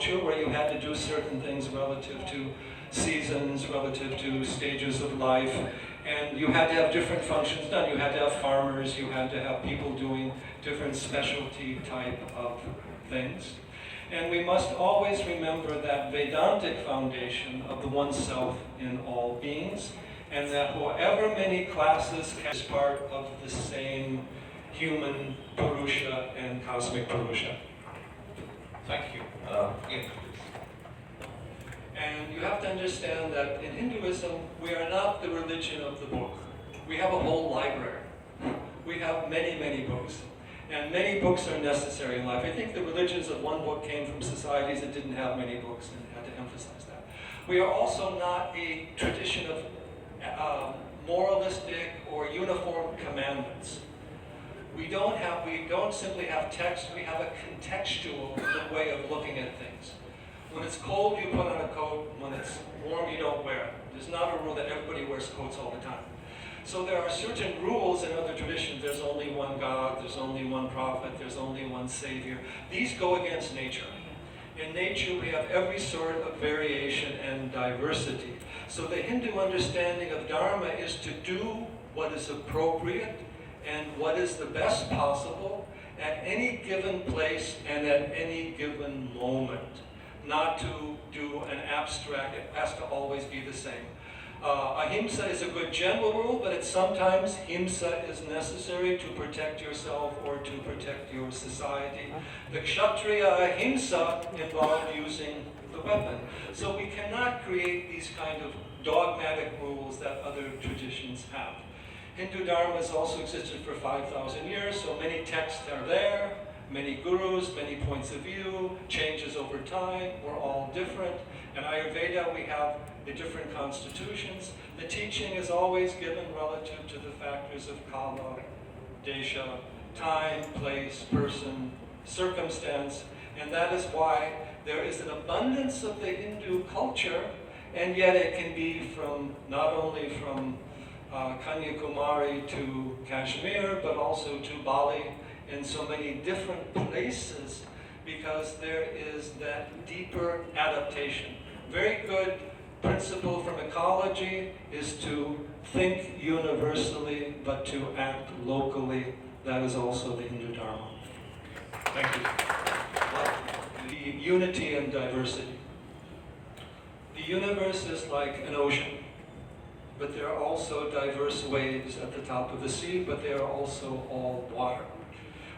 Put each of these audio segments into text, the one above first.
culture where you had to do certain things relative to seasons, relative to stages of life, and you had to have different functions done. You had to have farmers, you had to have people doing different specialty type of things. And we must always remember that Vedantic foundation of the one self in all beings, and that however many classes is part of the same human Purusha and cosmic Purusha. Thank you. And you have to understand that in Hinduism, we are not the religion of the book. We have a whole library. We have many, many books. And many books are necessary in life. I think the religions of one book came from societies that didn't have many books and had to emphasize that. We are also not a tradition of moralistic or uniform commandments. We don't simply have text, we have a contextual way of looking at things. When it's cold, you put on a coat. When it's warm, you don't wear it. There's not a rule that everybody wears coats all the time. So there are certain rules in other traditions. There's only one God, there's only one prophet, there's only one savior. These go against nature. In nature, we have every sort of variation and diversity. So the Hindu understanding of Dharma is to do what is appropriate and what is the best possible at any given place and at any given moment. Not to do an abstract, it has to always be the same. Ahimsa is a good general rule, but sometimes himsa is necessary to protect yourself or to protect your society. The Kshatriya ahimsa involved using the weapon. So we cannot create these kind of dogmatic rules that other traditions have. Hindu Dharma has also existed for 5,000 years, so many texts are there, many gurus, many points of view, changes over time, we're all different. In Ayurveda, we have the different constitutions. The teaching is always given relative to the factors of kala, desha, time, place, person, circumstance, and that is why there is an abundance of the Hindu culture, and yet it can be from, not only from Kanyakumari to Kashmir, but also to Bali, in so many different places, because there is that deeper adaptation. Very good principle from ecology is to think universally, but to act locally. That is also the Hindu Dharma. Thank you. The unity and diversity. The universe is like an ocean, but there are also diverse waves at the top of the sea, but they are also all water.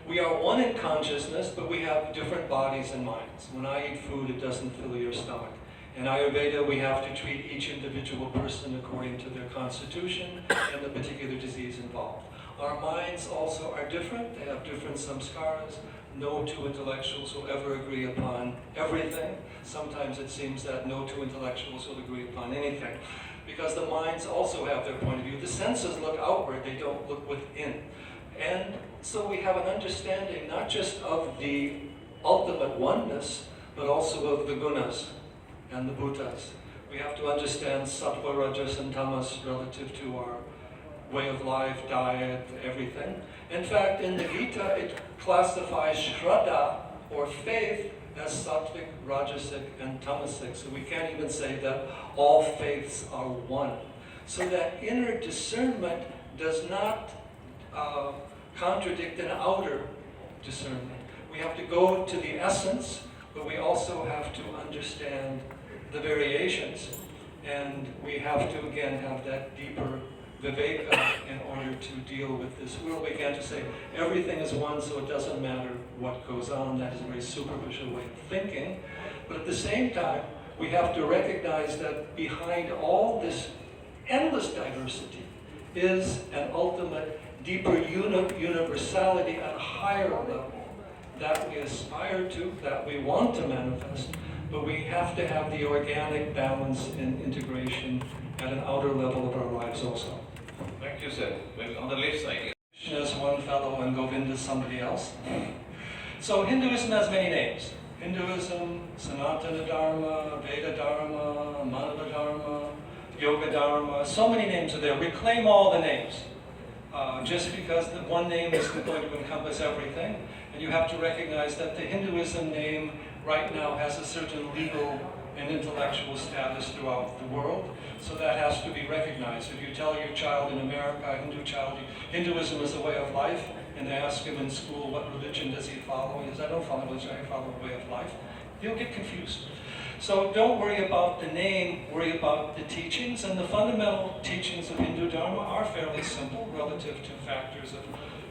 We are one in consciousness, but we have different bodies and minds. When I eat food, it doesn't fill your stomach. In Ayurveda, we have to treat each individual person according to their constitution and the particular disease involved. Our minds also are different. They have different samskaras. No two intellectuals will ever agree upon everything. Sometimes it seems that no two intellectuals will agree upon anything, because the minds also have their point of view. The senses look outward, they don't look within. And so we have an understanding not just of the ultimate oneness, but also of the gunas and the bhutas. We have to understand sattva, rajas, and tamas relative to our way of life, diet, everything. In fact, in the Gita, it classifies shraddha, or faith, as sattvic, rajasic, and tamasic. So we can't even say that all faiths are one. So that inner discernment does not contradict an outer discernment. We have to go to the essence, but we also have to understand the variations. And we have to, again, have that deeper viveka in order to deal with this world. We can't just say everything is one, so it doesn't matter what goes on. That is a very superficial way of thinking. But at the same time, we have to recognize that behind all this endless diversity is an ultimate, deeper universality at a higher level that we aspire to, that we want to manifest. But we have to have the organic balance and integration at an outer level of our lives also. Thank you, sir. Well, on the left side. Krishna is one fellow and Govinda is somebody else. So Hinduism has many names. Hinduism, Sanatana Dharma, Veda Dharma, Manava Dharma, Yoga Dharma, so many names are there. We claim all the names. just because the one name isn't going to encompass everything. And you have to recognize that the Hinduism name right now has a certain legal and intellectual status throughout the world. So that has to be recognized. If you tell your child in America, a Hindu child, Hinduism is a way of life, and they ask him in school, what religion does he follow? He says, I don't follow religion, I follow a way of life. He'll get confused. So don't worry about the name, worry about the teachings. And the fundamental teachings of Hindu Dharma are fairly simple relative to factors of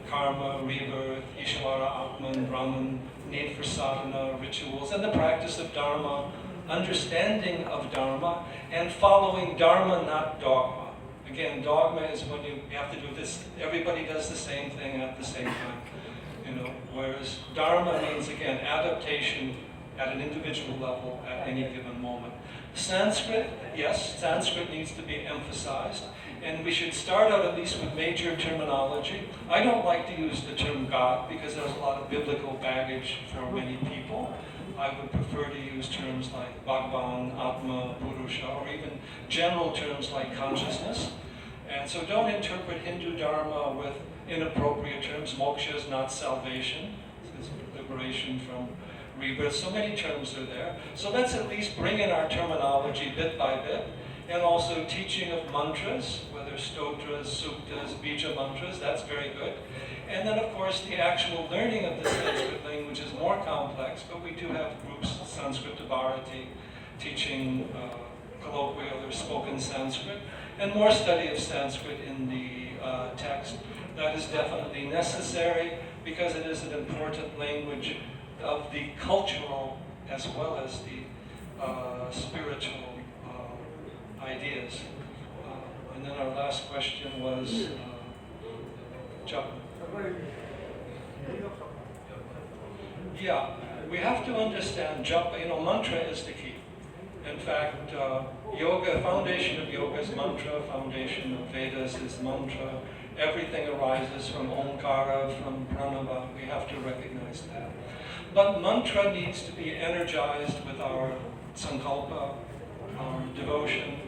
karma, rebirth, Ishvara, Atman, Brahman, need for sadhana, rituals, and the practice of Dharma, understanding of Dharma, and following Dharma, not dogma. Again, dogma is when you have to do this, everybody does the same thing at the same time. Whereas Dharma means, again, adaptation at an individual level at any given moment. Sanskrit, yes, Sanskrit needs to be emphasized, and we should start out at least with major terminology. I don't like to use the term God because there's a lot of biblical baggage for many people. I would prefer to use terms like Bhagavan, Atma, Purusha, or even general terms like consciousness. And so don't interpret Hindu Dharma with inappropriate terms. Moksha is not salvation, it's liberation from rebirth. So many terms are there. So let's at least bring in our terminology bit by bit, and also teaching of mantras, whether stotras, suktas, bija mantras, that's very good. And then, of course, the actual learning of the Sanskrit language is more complex, but we do have groups, Sanskrit Bharati, teaching colloquial or spoken Sanskrit, and more study of Sanskrit in the text. That is definitely necessary because it is an important language of the cultural as well as the spiritual ideas. And then our last question was japa. Yeah, we have to understand japa. Mantra is the key. In fact, yoga, foundation of yoga is mantra, foundation of Vedas is mantra. Everything arises from Omkara, from Pranava. We have to recognize that. But mantra needs to be energized with our sankalpa, our devotion.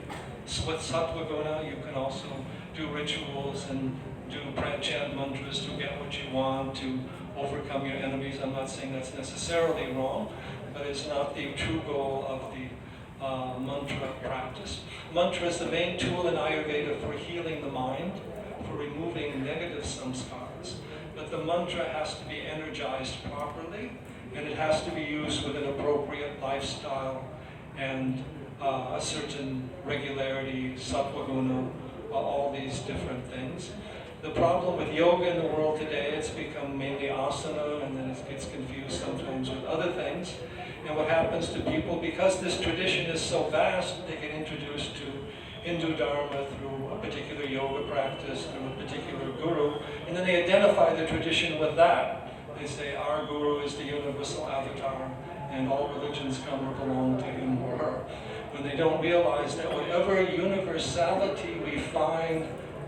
With sattva guna, you can also do rituals and do chant mantras to get what you want, to overcome your enemies. I'm not saying that's necessarily wrong, but it's not the true goal of the mantra practice. Mantra is the main tool in Ayurveda for healing the mind, for removing negative samskaras. But the mantra has to be energized properly, and it has to be used with an appropriate lifestyle and a certain regularity, sattva guna, all these different things. The problem with yoga in the world today, it's become mainly asana, and then it gets confused sometimes with other things. And what happens to people, because this tradition is so vast, they get introduced to Hindu Dharma through a particular yoga practice, through a particular guru, and then they identify the tradition with that. They say, our guru is the universal avatar, and all religions come or belong to him or her. When they don't realize that whatever universality we find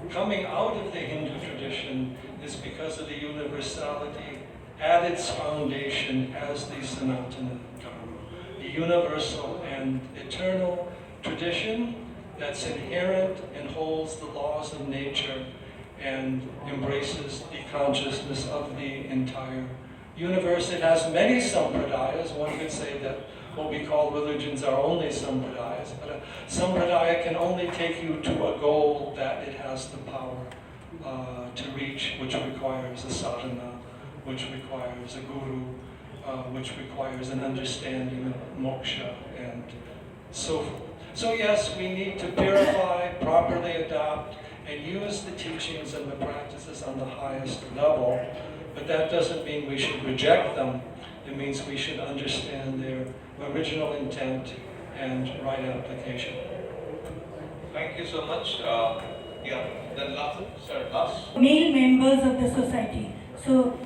coming out of the Hindu tradition is because of the universality at its foundation as the Sanatana Dharma, the universal and eternal tradition that's inherent and holds the laws of nature and embraces the consciousness of the entire universe. It has many sampradayas. One could say that what we call religions are only sampradayas, but a sampradaya can only take you to a goal that it has the power to reach, which requires a sadhana, which requires a guru, which requires an understanding of moksha and so forth. So yes, we need to purify, properly adopt, and use the teachings and the practices on the highest level, but that doesn't mean we should reject them. It means we should understand their original intent and right application. Thank you so much. Then last. Male members of the society. So